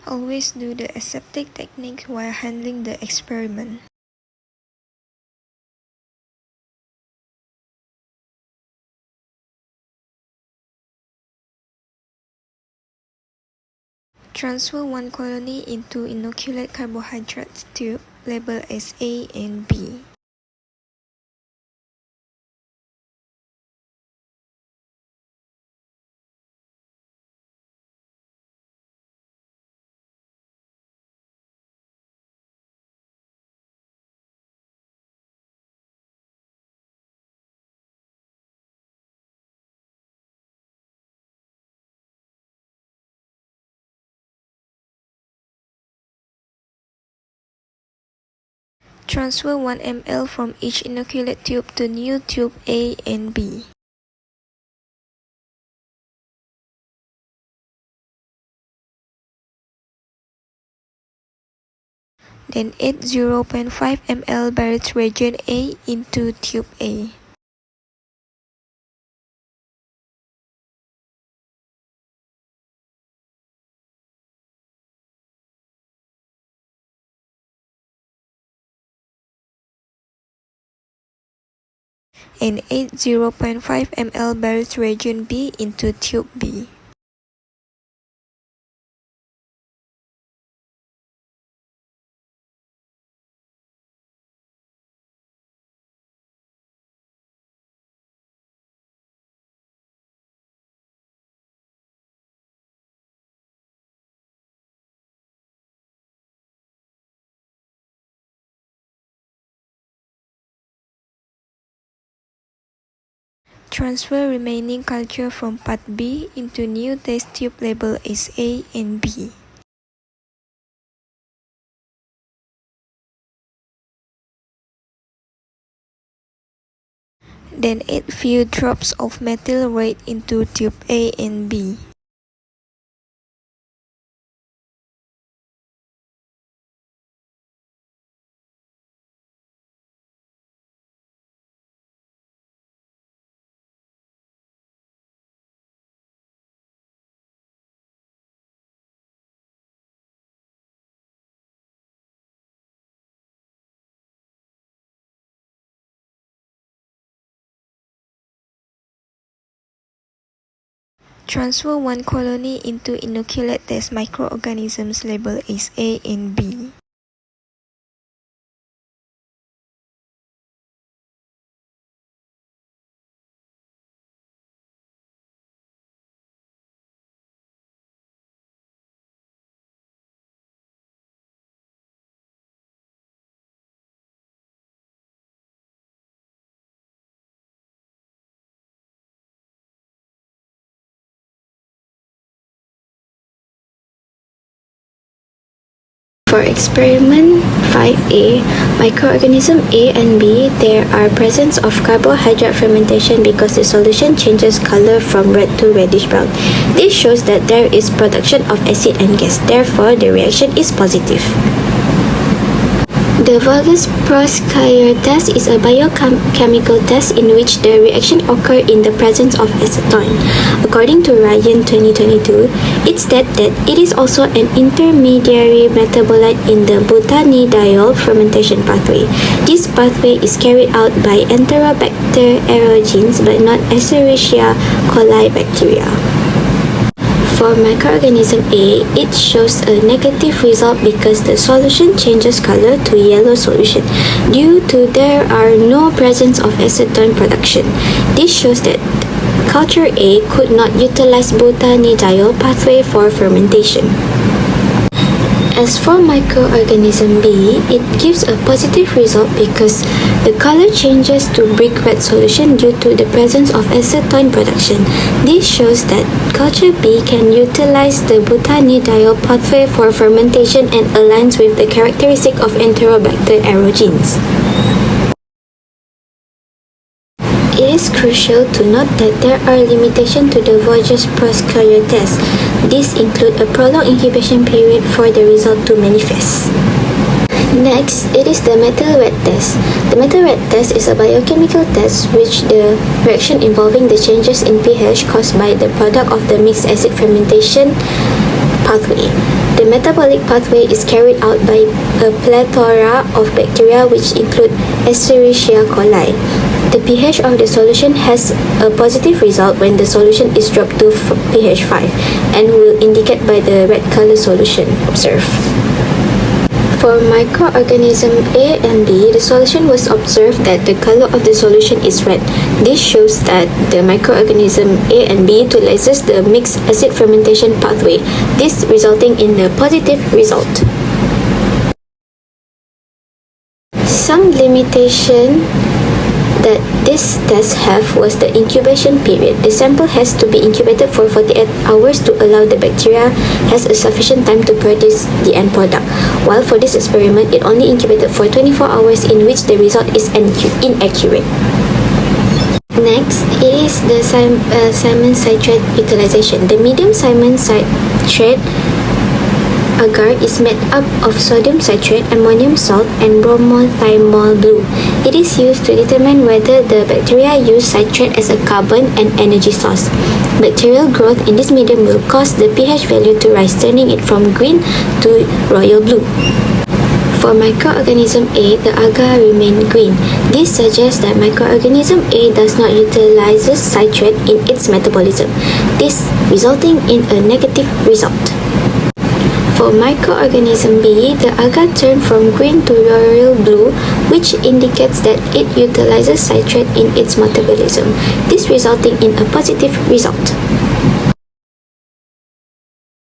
Always do the aseptic technique while handling the experiment. Transfer one colony into inoculate carbohydrate tube labeled as A and B. Transfer 1 ml from each inoculate tube to new tube A and B. Then add 0.5 ml barium reagent A into tube A. And add 0.5 ml barium reagent B into tube B. Transfer remaining culture from part B into new test tube labeled as A and B. Then add few drops of methyl red into tube A and B. Transfer one colony into inoculate test microorganisms labeled as A and B. For experiment 5A, microorganism A and B, there are presence of carbohydrate fermentation because the solution changes color from red to reddish brown. This shows that there is production of acid and gas, therefore the reaction is positive. The Vargas-Proskauer test is a biochemical test in which the reaction occurs in the presence of acetone. According to Ryan 2022, it states that it is also an intermediary metabolite in the butadiene fermentation pathway. This pathway is carried out by Enterobacter aerogenes but not Escherichia coli bacteria. For microorganism A, it shows a negative result because the solution changes color to yellow solution due to there are no presence of acetone production. This shows that culture A could not utilize butadiene pathway for fermentation. As for microorganism B, it gives a positive result because the color changes to brick red solution due to the presence of acetone production. This shows that culture B can utilize the butadiene pathway for fermentation and aligns with the characteristic of Enterobacter aerogenes. It is crucial to note that there are limitations to the Vargas-Proskauer test. These include a prolonged incubation period for the result to manifest. Next, it is the methyl red test. The methyl red test is a biochemical test which the reaction involving the changes in pH caused by the product of the mixed acid fermentation pathway. The metabolic pathway is carried out by a plethora of bacteria which include Escherichia coli. The pH of the solution has a positive result when the solution is dropped to pH 5 and will indicate by the red color solution observed. For microorganism A and B, the solution was observed that the color of the solution is red. This shows that the microorganism A and B utilizes the mixed acid fermentation pathway, this resulting in the positive result. Some limitation that this test have was the incubation period. The sample has to be incubated for 48 hours to allow the bacteria has a sufficient time to produce the end product. While for this experiment, it only incubated for 24 hours, in which the result is inaccurate. Next, it is the Simon citrate utilization. The medium Simon citrate agar is made up of sodium citrate, ammonium salt, and bromothymol blue. It is used to determine whether the bacteria use citrate as a carbon and energy source. Bacterial growth in this medium will cause the pH value to rise, turning it from green to royal blue. For microorganism A, the agar remain green. This suggests that microorganism A does not utilize citrate in its metabolism, this resulting in a negative result. For microorganism B, the agar turned from green to royal blue, which indicates that it utilizes citrate in its metabolism, this resulting in a positive result.